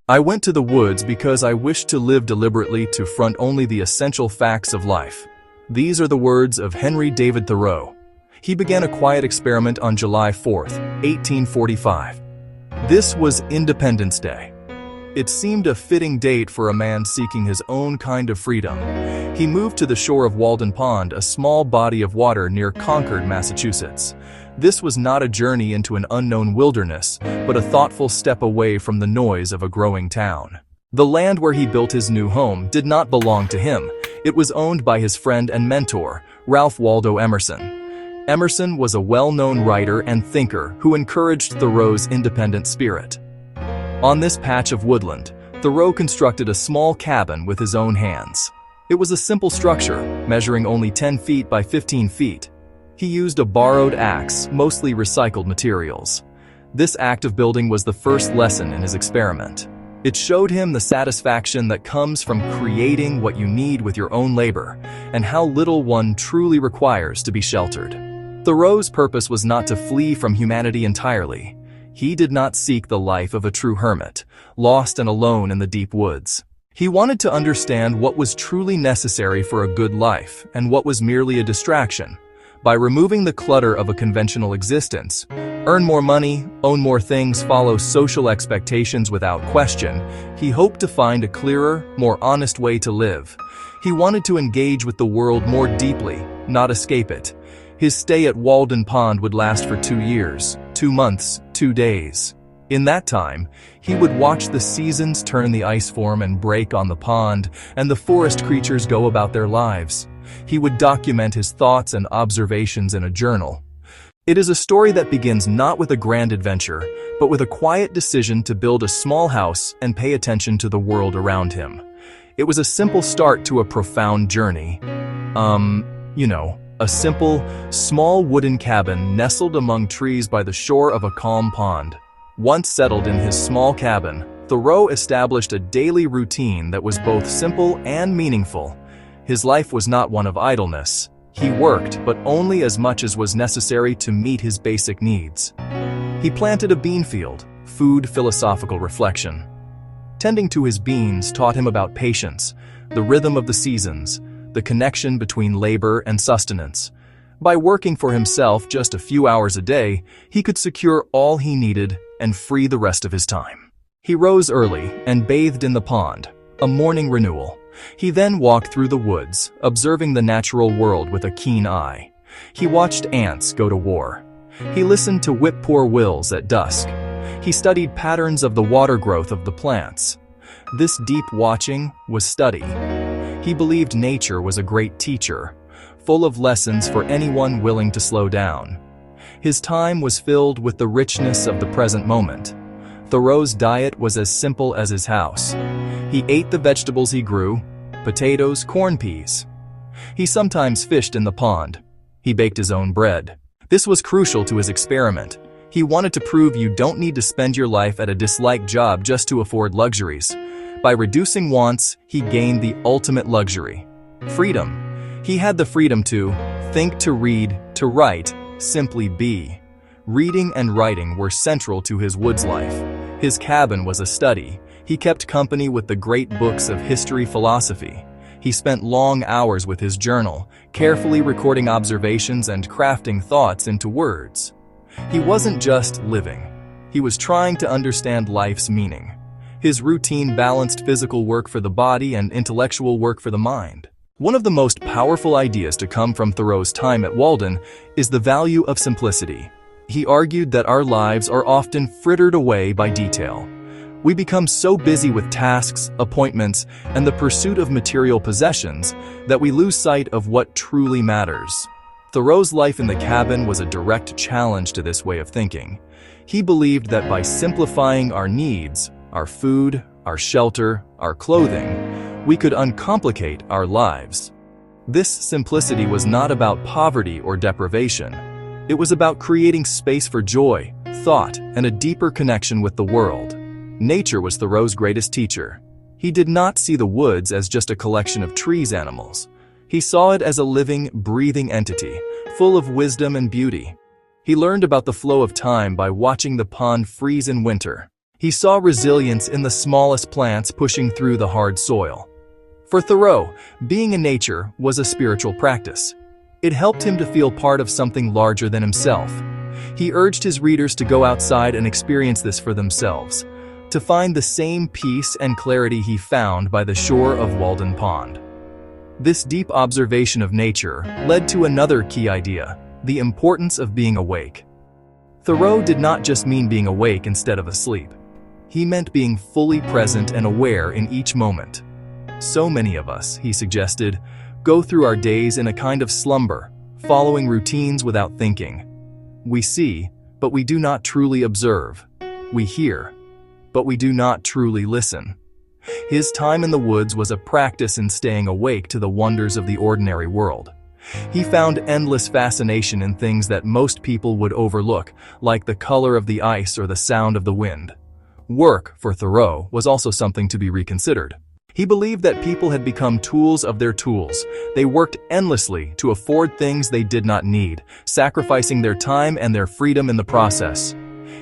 I went to the woods because I wished to live deliberately to front only the essential facts of life. These are the words of Henry David Thoreau. He began a quiet experiment on July 4, 1845. This was Independence Day. It seemed a fitting date for a man seeking his own kind of freedom. He moved to the shore of Walden Pond, a small body of water near Concord, Massachusetts. This was not a journey into an unknown wilderness, but a thoughtful step away from the noise of a growing town. The land where he built his new home did not belong to him. It was owned by his friend and mentor, Ralph Waldo Emerson. Emerson was a well-known writer and thinker who encouraged Thoreau's independent spirit. On this patch of woodland, Thoreau constructed a small cabin with his own hands. It was a simple structure, measuring only 10 feet by 15 feet. He used a borrowed axe, mostly recycled materials. This act of building was the first lesson in his experiment. It showed him the satisfaction that comes from creating what you need with your own labor, and how little one truly requires to be sheltered. Thoreau's purpose was not to flee from humanity entirely. He did not seek the life of a true hermit, lost and alone in the deep woods. He wanted to understand what was truly necessary for a good life and what was merely a distraction. By removing the clutter of a conventional existence, earn more money, own more things, follow social expectations without question, he hoped to find a clearer, more honest way to live. He wanted to engage with the world more deeply, not escape it. His stay at Walden Pond would last for 2 years, 2 months, 2 days. In that time, he would watch the seasons turn, the ice form and break on the pond, and the forest creatures go about their lives. He would document his thoughts and observations in a journal. It is a story that begins not with a grand adventure, but with a quiet decision to build a small house and pay attention to the world around him. It was a simple start to a profound journey. A simple, small wooden cabin nestled among trees by the shore of a calm pond. Once settled in his small cabin, Thoreau established a daily routine that was both simple and meaningful. His life was not one of idleness. He worked, but only as much as was necessary to meet his basic needs. He planted a bean field, food philosophical reflection. Tending to his beans taught him about patience, the rhythm of the seasons, the connection between labor and sustenance. By working for himself just a few hours a day, he could secure all he needed and free the rest of his time. He rose early and bathed in the pond, a morning renewal. He then walked through the woods, observing the natural world with a keen eye. He watched ants go to war. He listened to whippoorwills at dusk. He studied patterns of the water growth of the plants. This deep watching was study. He believed nature was a great teacher, full of lessons for anyone willing to slow down. His time was filled with the richness of the present moment. Thoreau's diet was as simple as his house. He ate the vegetables he grew, potatoes, corn, peas. He sometimes fished in the pond. He baked his own bread. This was crucial to his experiment. He wanted to prove you don't need to spend your life at a disliked job just to afford luxuries. By reducing wants, he gained the ultimate luxury: freedom. He had the freedom to think, to read, to write, simply be. Reading and writing were central to his woods life. His cabin was a study. He kept company with the great books of history, philosophy. He spent long hours with his journal, carefully recording observations and crafting thoughts into words. He wasn't just living. He was trying to understand life's meaning. His routine balanced physical work for the body and intellectual work for the mind. One of the most powerful ideas to come from Thoreau's time at Walden is the value of simplicity. He argued that our lives are often frittered away by detail. We become so busy with tasks, appointments, and the pursuit of material possessions that we lose sight of what truly matters. Thoreau's life in the cabin was a direct challenge to this way of thinking. He believed that by simplifying our needs, our food, our shelter, our clothing, we could uncomplicate our lives. This simplicity was not about poverty or deprivation. It was about creating space for joy, thought, and a deeper connection with the world. Nature was Thoreau's greatest teacher. He did not see the woods as just a collection of trees, animals. He saw it as a living, breathing entity, full of wisdom and beauty. He learned about the flow of time by watching the pond freeze in winter. He saw resilience in the smallest plants pushing through the hard soil. For Thoreau, being in nature was a spiritual practice. It helped him to feel part of something larger than himself. He urged his readers to go outside and experience this for themselves, to find the same peace and clarity he found by the shore of Walden Pond. This deep observation of nature led to another key idea: the importance of being awake. Thoreau did not just mean being awake instead of asleep. He meant being fully present and aware in each moment. So many of us, he suggested, go through our days in a kind of slumber, following routines without thinking. We see, but we do not truly observe. We hear, but we do not truly listen. His time in the woods was a practice in staying awake to the wonders of the ordinary world. He found endless fascination in things that most people would overlook, like the color of the ice or the sound of the wind. Work, for Thoreau, was also something to be reconsidered. He believed that people had become tools of their tools. They worked endlessly to afford things they did not need, sacrificing their time and their freedom in the process.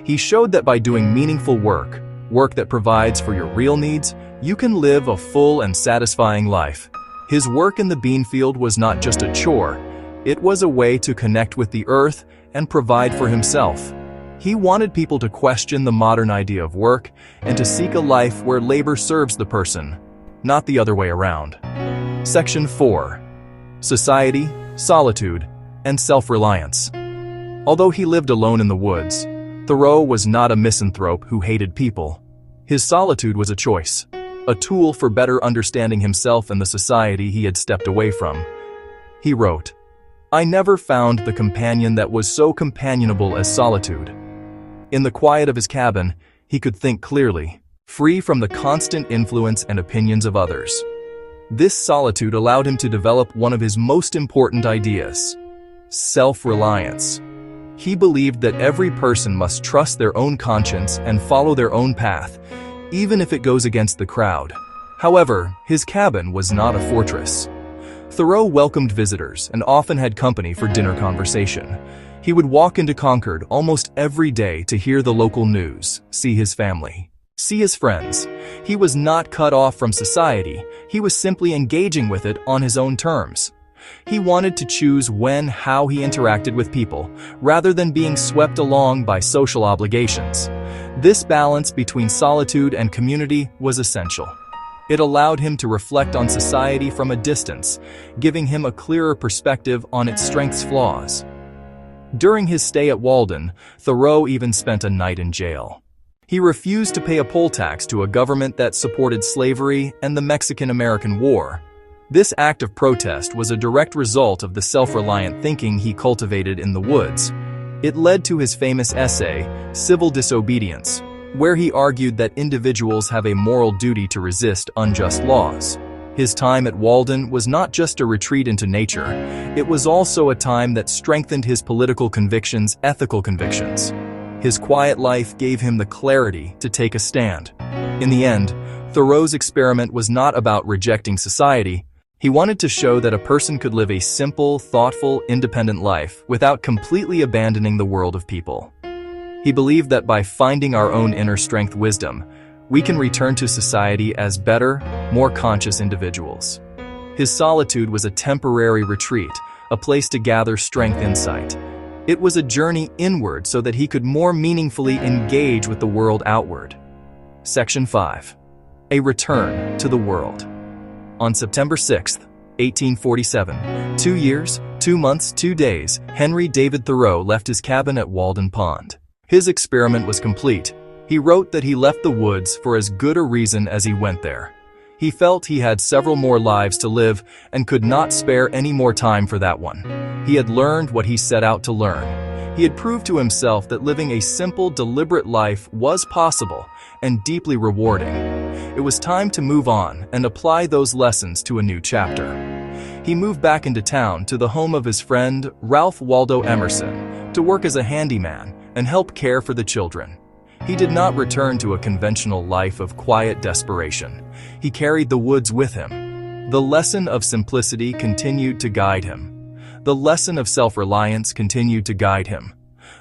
He showed that by doing meaningful work, work that provides for your real needs, you can live a full and satisfying life. His work in the bean field was not just a chore, it was a way to connect with the earth and provide for himself. He wanted people to question the modern idea of work and to seek a life where labor serves the person, not the other way around. Section 4. Society, Solitude, and Self-Reliance. Although he lived alone in the woods, Thoreau was not a misanthrope who hated people. His solitude was a choice, a tool for better understanding himself and the society he had stepped away from. He wrote, "I never found the companion that was so companionable as solitude." In the quiet of his cabin, he could think clearly, free from the constant influence and opinions of others. This solitude allowed him to develop one of his most important ideas: self-reliance. He believed that every person must trust their own conscience and follow their own path, even if it goes against the crowd. However, his cabin was not a fortress. Thoreau welcomed visitors and often had company for dinner conversation. He would walk into Concord almost every day to hear the local news, see his family, see his friends. He was not cut off from society, he was simply engaging with it on his own terms. He wanted to choose when, how he interacted with people, rather than being swept along by social obligations. This balance between solitude and community was essential. It allowed him to reflect on society from a distance, giving him a clearer perspective on its strengths and flaws. During his stay at Walden, Thoreau even spent a night in jail. He refused to pay a poll tax to a government that supported slavery and the Mexican-American War. This act of protest was a direct result of the self-reliant thinking he cultivated in the woods. It led to his famous essay, Civil Disobedience, where he argued that individuals have a moral duty to resist unjust laws. His time at Walden was not just a retreat into nature, it was also a time that strengthened his political convictions, ethical convictions. His quiet life gave him the clarity to take a stand. In the end, Thoreau's experiment was not about rejecting society. He wanted to show that a person could live a simple, thoughtful, independent life without completely abandoning the world of people. He believed that by finding our own inner strength wisdom, we can return to society as better, more conscious individuals. His solitude was a temporary retreat, a place to gather strength insight. It was a journey inward so that he could more meaningfully engage with the world outward. Section 5. A Return to the World. On September 6, 1847, 2 years, 2 months, 2 days, Henry David Thoreau left his cabin at Walden Pond. His experiment was complete. He wrote that he left the woods for as good a reason as he went there. He felt he had several more lives to live and could not spare any more time for that one. He had learned what he set out to learn. He had proved to himself that living a simple, deliberate life was possible and deeply rewarding. It was time to move on and apply those lessons to a new chapter. He moved back into town to the home of his friend, Ralph Waldo Emerson, to work as a handyman and help care for the children. He did not return to a conventional life of quiet desperation. He carried the woods with him. The lesson of simplicity continued to guide him. The lesson of self-reliance continued to guide him.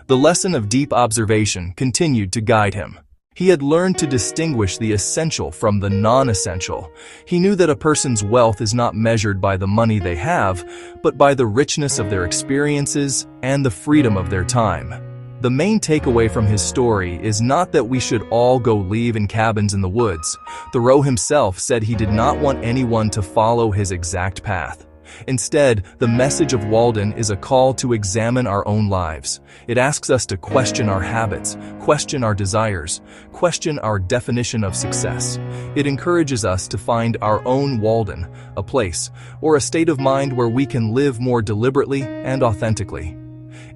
The lesson of deep observation continued to guide him. He had learned to distinguish the essential from the non-essential. He knew that a person's wealth is not measured by the money they have, but by the richness of their experiences and the freedom of their time. The main takeaway from his story is not that we should all go live in cabins in the woods. Thoreau himself said he did not want anyone to follow his exact path. Instead, the message of Walden is a call to examine our own lives. It asks us to question our habits, question our desires, question our definition of success. It encourages us to find our own Walden, a place or a state of mind where we can live more deliberately and authentically.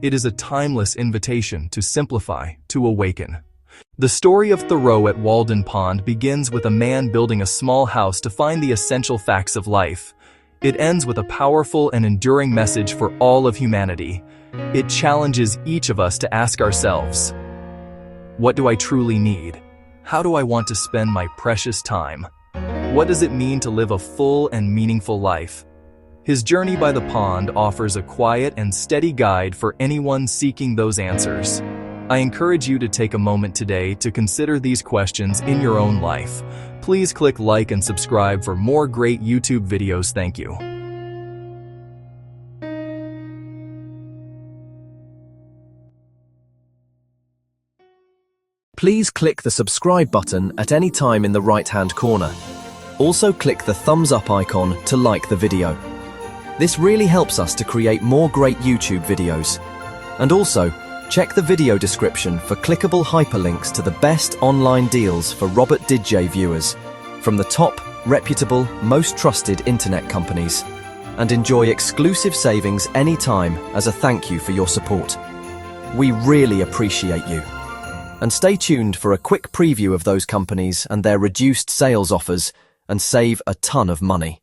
It is a timeless invitation to simplify, to awaken. The story of Thoreau at Walden Pond begins with a man building a small house to find the essential facts of life. It ends with a powerful and enduring message for all of humanity. It challenges each of us to ask ourselves, what do I truly need? How do I want to spend my precious time? What does it mean to live a full and meaningful life? His journey by the pond offers a quiet and steady guide for anyone seeking those answers. I encourage you to take a moment today to consider these questions in your own life. Please click like and subscribe for more great YouTube videos. Thank you. Please click the subscribe button at any time in the right-hand corner. Also click the thumbs up icon to like the video. This really helps us to create more great YouTube videos. And also, check the video description for clickable hyperlinks to the best online deals for Robert DJ viewers from the top, reputable, most trusted internet companies. And enjoy exclusive savings anytime as a thank you for your support. We really appreciate you. And stay tuned for a quick preview of those companies and their reduced sales offers and save a ton of money.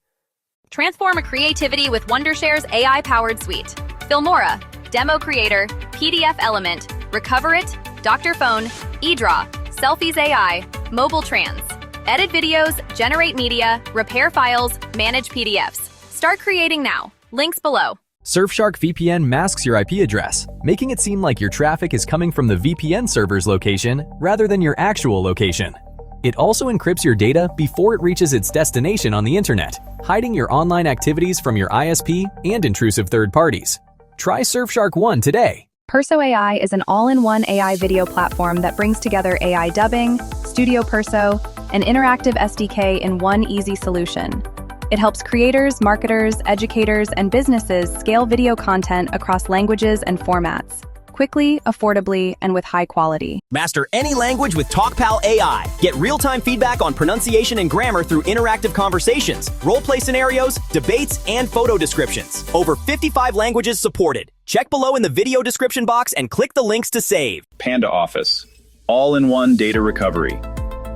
Transform creativity with Wondershare's AI-powered suite. Filmora, Demo Creator, PDF Element, Recover It, Dr. Phone, eDraw, Selfies AI, Mobile Trans. Edit videos, generate media, repair files, manage PDFs. Start creating now. Links below. Surfshark VPN masks your IP address, making it seem like your traffic is coming from the VPN server's location rather than your actual location. It also encrypts your data before it reaches its destination on the internet, hiding your online activities from your ISP and intrusive third parties. Try Surfshark One today. Perso.AI is an all-in-one AI video platform that brings together AI dubbing, Studio Perso, and interactive SDK in one easy solution. It helps creators, marketers, educators, and businesses scale video content across languages and formats, quickly, affordably, and with high quality. Master any language with Talkpal AI. Get real-time feedback on pronunciation and grammar through interactive conversations, role-play scenarios, debates, and photo descriptions. Over 55 languages supported. Check below in the video description box and click the links to save. Panda Office. All-in-one data recovery.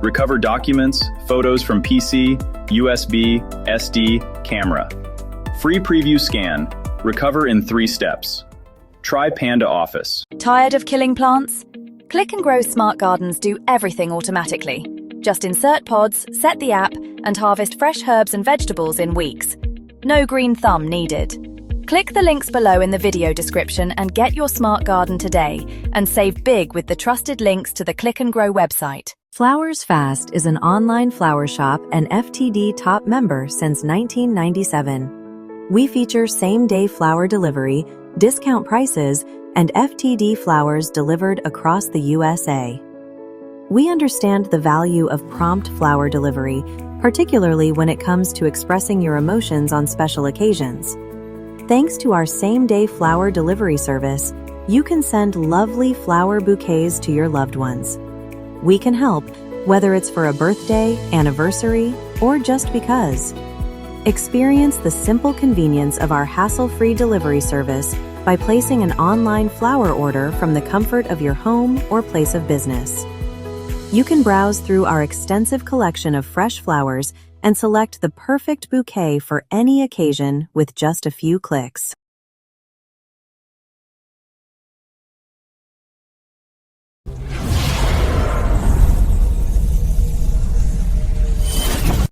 Recover documents, photos from PC, USB, SD, camera. Free preview scan. Recover in 3 steps. Try Panda Office. Tired of killing plants? Click and Grow smart gardens do everything automatically. Just insert pods, set the app, and harvest fresh herbs and vegetables in weeks. No green thumb needed. Click the links below in the video description and get your smart garden today and save big with the trusted links to the Click and Grow website. Flowers Fast is an online flower shop and FTD top member since 1997. We feature same-day flower delivery, discount prices, and FTD flowers delivered across the USA. We understand the value of prompt flower delivery, particularly when it comes to expressing your emotions on special occasions. Thanks to our same-day flower delivery service, you can send lovely flower bouquets to your loved ones. We can help, whether it's for a birthday, anniversary, or just because. Experience the simple convenience of our hassle-free delivery service by placing an online flower order from the comfort of your home or place of business. You can browse through our extensive collection of fresh flowers and select the perfect bouquet for any occasion with just a few clicks.